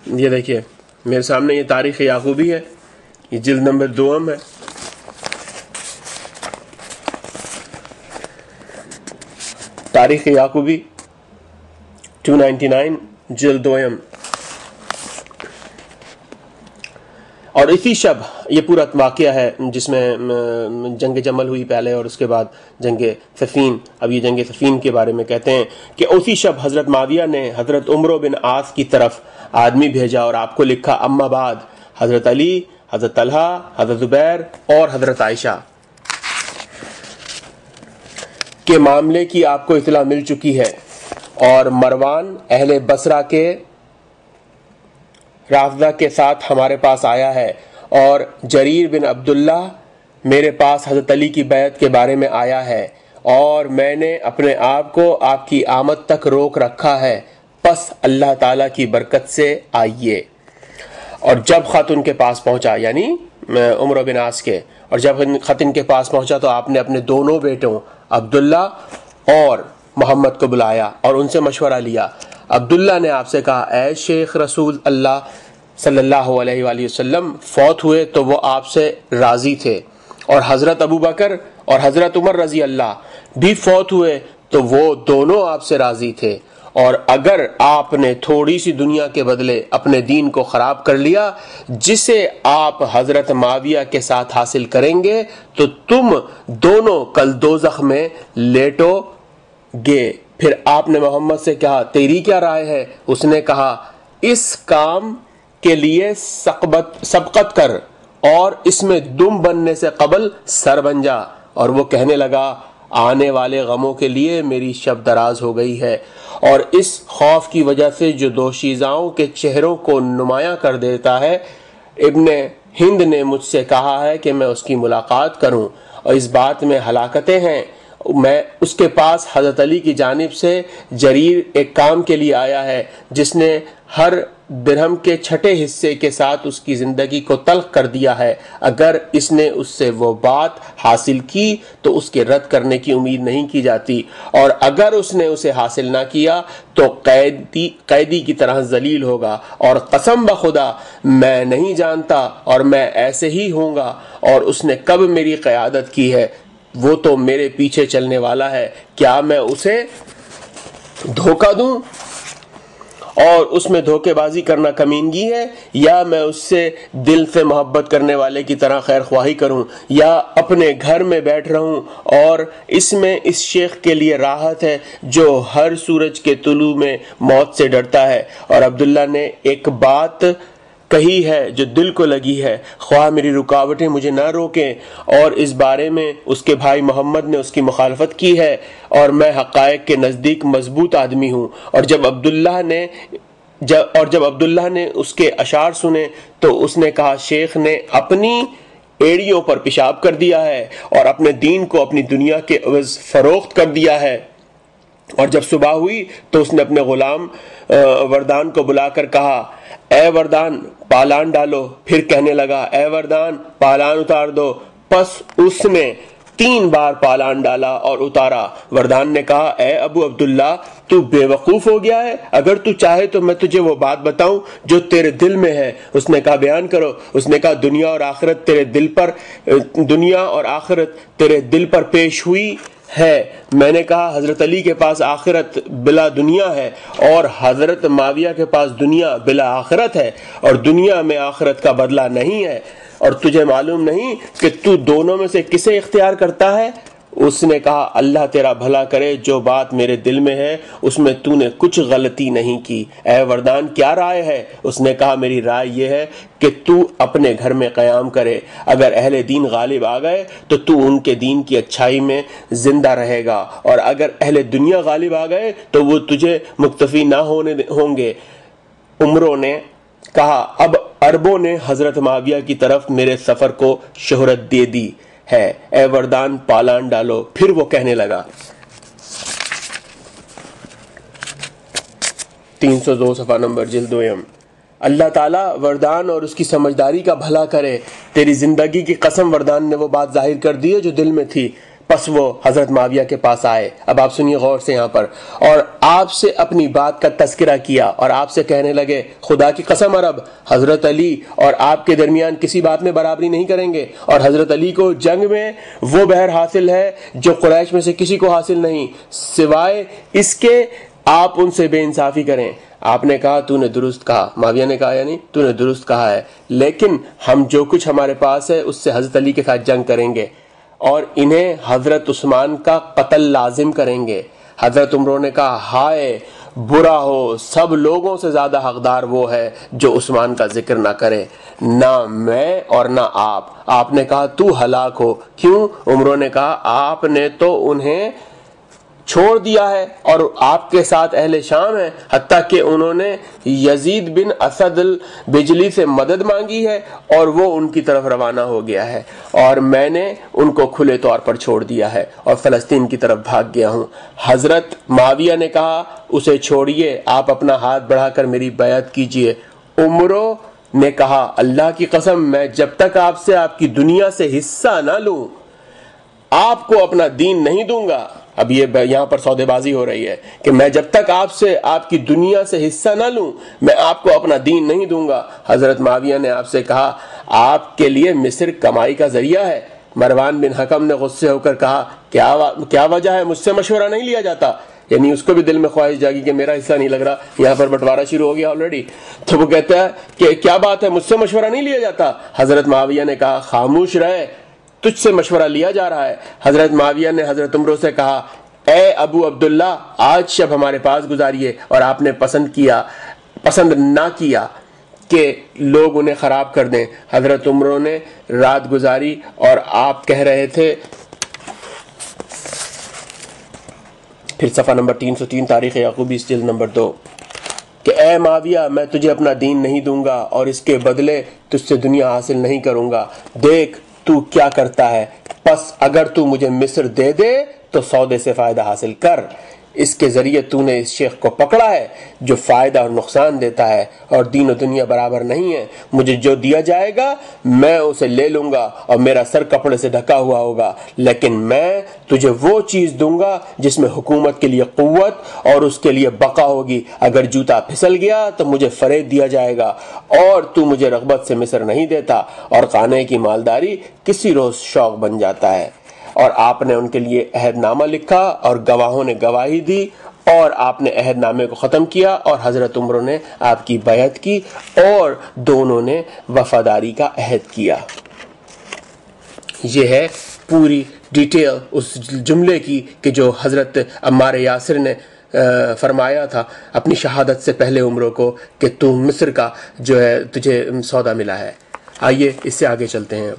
یہ دیکھیے میرے سامنے یہ تاریخ یعقوبی ہے، یہ جلد نمبر 2 ہے۔ تاریخ یعقوبی 299 جلد 2۔ اور اسی شب یہ پورا واقعہ ہے جس میں جنگ جمل ہوئی پہلے اور اس کے بعد جنگ صفین۔ اب یہ جنگ صفین کے بارے میں کہتے ہیں کہ اسی شب حضرت معاویہ نے حضرت عمرو بن عاص کی طرف آدمی بھیجا اور آپ کو لکھا، اما بعد حضرت علی، حضرت طلحہ، حضرت زبیر اور حضرت عائشہ کے معاملے کی آپ کو اطلاع مل چکی ہے، اور مروان اہل بصرہ کے رافضہ کے ساتھ ہمارے پاس آیا ہے، اور جریر بن عبداللہ میرے پاس حضرت علی کی بیعت کے بارے میں آیا ہے، اور میں نے اپنے آپ کو آپ کی آمد تک روک رکھا ہے، پس اللہ تعالیٰ کی برکت سے آئیے۔ اور جب خط ان کے پاس پہنچا، یعنی عمرو بن عاص کے، اور جب خط ان کے پاس پہنچا تو آپ نے اپنے دونوں بیٹوں عبداللہ اور محمد کو بلایا اور ان سے مشورہ لیا۔ عبداللہ نے آپ سے کہا، اے شیخ رسول اللہ صلی اللہ علیہ وآلہ وسلم فوت ہوئے تو وہ آپ سے راضی تھے، اور حضرت ابو بکر اور حضرت عمر رضی اللہ بھی فوت ہوئے تو وہ دونوں آپ سے راضی تھے، اور اگر آپ نے تھوڑی سی دنیا کے بدلے اپنے دین کو خراب کر لیا جسے آپ حضرت معاویہ کے ساتھ حاصل کریں گے تو تم دونوں کل دوزخ میں لیٹو گے۔ پھر آپ نے محمد سے کہا، تیری کیا رائے ہے؟ اس نے کہا، اس کام کے لیے سبقت کر اور اس میں دم بننے سے قبل سر بن جا۔ اور وہ کہنے لگا، آنے والے غموں کے لیے میری شب دراز ہو گئی ہے، اور اس خوف کی وجہ سے جو دوشیزاؤں کے چہروں کو نمایاں کر دیتا ہے، ابن ہند نے مجھ سے کہا ہے کہ میں اس کی ملاقات کروں، اور اس بات میں ہلاکتیں ہیں۔ میں اس کے پاس حضرت علی کی جانب سے جریر ایک کام کے لیے آیا ہے جس نے ہر درہم کے 6 حصے کے ساتھ اس کی زندگی کو تلخ کر دیا ہے۔ اگر اس نے اس سے وہ بات حاصل کی تو اس کے رد کرنے کی امید نہیں کی جاتی، اور اگر اس نے اسے حاصل نہ کیا تو قیدی کی طرح ذلیل ہوگا، اور قسم بخدا میں نہیں جانتا اور میں ایسے ہی ہوں گا، اور اس نے کب میری قیادت کی ہے، وہ تو میرے پیچھے چلنے والا ہے، کیا میں اسے دھوکہ دوں اور اس میں دھوکے بازی کرنا کمینگی ہے، یا میں اس سے دل سے محبت کرنے والے کی طرح خیر خواہی کروں، یا اپنے گھر میں بیٹھ رہوں اور اس میں اس شیخ کے لیے راحت ہے جو ہر سورج کے طلوع میں موت سے ڈرتا ہے۔ اور عبداللہ نے ایک بات کہی ہے جو دل کو لگی ہے، خواہ میری رکاوٹیں مجھے نہ روکیں، اور اس بارے میں اس کے بھائی محمد نے اس کی مخالفت کی ہے، اور میں حقائق کے نزدیک مضبوط آدمی ہوں۔ اور جب عبداللہ نے اس کے اشعار سنے تو اس نے کہا، شیخ نے اپنی ایڑیوں پر پیشاب کر دیا ہے اور اپنے دین کو اپنی دنیا کے عوض فروخت کر دیا ہے۔ اور جب صبح ہوئی تو اس نے اپنے غلام وردان کو بلا کر کہا، اے وردان پالان ڈالو۔ پھر کہنے لگا، اے وردان پالان اتار دو۔ پس اس نے 3 بار پالان ڈالا اور اتارا۔ وردان نے کہا، اے ابو عبداللہ تو بے وقوف ہو گیا ہے، اگر تو چاہے تو میں تجھے وہ بات بتاؤں جو تیرے دل میں ہے۔ اس نے کہا، بیان کرو۔ اس نے کہا، دنیا اور آخرت تیرے دل پر پیش ہوئی ہے۔ میں نے کہا، حضرت علی کے پاس آخرت بلا دنیا ہے، اور حضرت معاویہ کے پاس دنیا بلا آخرت ہے، اور دنیا میں آخرت کا بدلہ نہیں ہے، اور تجھے معلوم نہیں کہ تو دونوں میں سے کسے اختیار کرتا ہے؟ اس نے کہا، اللہ تیرا بھلا کرے، جو بات میرے دل میں ہے اس میں تو نے کچھ غلطی نہیں کی۔ اے وردان کیا رائے ہے؟ اس نے کہا، میری رائے یہ ہے کہ تو اپنے گھر میں قیام کرے، اگر اہل دین غالب آ گئے تو تو ان کے دین کی اچھائی میں زندہ رہے گا، اور اگر اہل دنیا غالب آ گئے تو وہ تجھے مکتفی نہ ہوں گے۔ عمروں نے کہا، اب عربوں نے حضرت معاویہ کی طرف میرے سفر کو شہرت دے دی ہے، اے وردان پالان ڈالو۔ پھر وہ کہنے لگا، 302 صفحہ نمبر جلد 2۔ اللہ تعالیٰ وردان اور اس کی سمجھداری کا بھلا کرے، تیری زندگی کی قسم وردان نے وہ بات ظاہر کر دی ہے جو دل میں تھی۔ پس وہ حضرت معاویہ کے پاس آئے. اب آپ سنیے غور سے یہاں پر. اور آپ سے اپنی بات کا تذکرہ کیا اور آپ سے کہنے لگے خدا کی قسم عرب حضرت علی اور آپ کے درمیان کسی بات میں برابری نہیں کریں گے, اور حضرت علی کو جنگ میں وہ بہر حاصل ہے جو قریش میں سے کسی کو حاصل نہیں, سوائے اس کے آپ ان سے بے انصافی کریں. آپ نے کہا تو نے درست کہا, معاویہ نے کہا یعنی تو نے درست کہا ہے, لیکن ہم جو کچھ ہمارے پاس ہے اس سے حضرت علی کے ساتھ جنگ کریں گے اور انہیں حضرت عثمان کا قتل لازم کریں گے. حضرت عمر نے کہا ہائے برا ہو, سب لوگوں سے زیادہ حقدار وہ ہے جو عثمان کا ذکر نہ کرے, نہ میں اور نہ آپ. آپ نے کہا تو ہلاک ہو. کیوں؟ عمر نے کہا آپ نے تو انہیں چھوڑ دیا ہے اور آپ کے ساتھ اہل شام ہیں, حتیٰ کہ انہوں نے یزید بن اسد البجلی سے مدد مانگی ہے اور وہ ان کی طرف روانہ ہو گیا ہے, اور میں نے ان کو کھلے طور پر چھوڑ دیا ہے اور فلسطین کی طرف بھاگ گیا ہوں. حضرت معاویہ نے کہا اسے چھوڑیے, آپ اپنا ہاتھ بڑھا کر میری بیعت کیجیے. عمرو نے کہا اللہ کی قسم میں جب تک آپ سے آپ کی دنیا سے حصہ نہ لوں آپ کو اپنا دین نہیں دوں گا. اب یہ یہاں پر سودے بازی ہو رہی ہے کہ میں جب تک آپ سے آپ کی دنیا سے حصہ نہ لوں میں آپ کو اپنا دین نہیں دوں گا. حضرت معاویہ نے آپ سے کہا آپ کے لیے مصر کمائی کا ذریعہ ہے. مروان بن حکم نے غصے ہو کر کہا کیا وجہ ہے, مجھ سے مشورہ نہیں لیا جاتا. یعنی اس کو بھی دل میں خواہش جاگی کہ میرا حصہ نہیں لگ رہا, یہاں پر بٹوارا شروع ہو گیا آلریڈی. تو وہ کہتا ہے کہ کیا بات ہے, مجھ سے مشورہ نہیں لیا جاتا. حضرت معاویہ نے کہا خاموش رہے, تجھ سے مشورہ لیا جا رہا ہے. حضرت معاویہ نے حضرت عمرو سے کہا اے ابو عبداللہ آج شب ہمارے پاس گزاریے, اور آپ نے پسند نہ کیا کہ لوگ انہیں خراب کر دیں. حضرت عمرو نے رات گزاری اور آپ کہہ رہے تھے, پھر صفحہ نمبر 303 تاریخ یعقوبی جلد نمبر 2, کہ اے معاویہ میں تجھے اپنا دین نہیں دوں گا اور اس کے بدلے تجھ سے دنیا حاصل نہیں کروں گا. دیکھ تو کیا کرتا ہے, پس اگر تو مجھے مصر دے دے تو سودے سے فائدہ حاصل کر. اس کے ذریعے تو نے اس شیخ کو پکڑا ہے جو فائدہ اور نقصان دیتا ہے, اور دین و دنیا برابر نہیں ہے. مجھے جو دیا جائے گا میں اسے لے لوں گا اور میرا سر کپڑے سے ڈھکا ہوا ہوگا, لیکن میں تجھے وہ چیز دوں گا جس میں حکومت کے لیے قوت اور اس کے لیے بقا ہوگی. اگر جوتا پھسل گیا تو مجھے فریب دیا جائے گا, اور تو مجھے رغبت سے مصر نہیں دیتا, اور خانے کی مالداری کسی روز شوق بن جاتا ہے. اور آپ نے ان کے لیے عہد نامہ لکھا اور گواہوں نے گواہی دی, اور آپ نے عہد نامے کو ختم کیا, اور حضرت عمر نے آپ کی بیعت کی اور دونوں نے وفاداری کا عہد کیا. یہ ہے پوری ڈیٹیل اس جملے کی کہ جو حضرت عمار یاسر نے فرمایا تھا اپنی شہادت سے پہلے عمروں کو کہ تو مصر کا جو ہے تجھے سودا ملا ہے. آئیے اس سے آگے چلتے ہیں.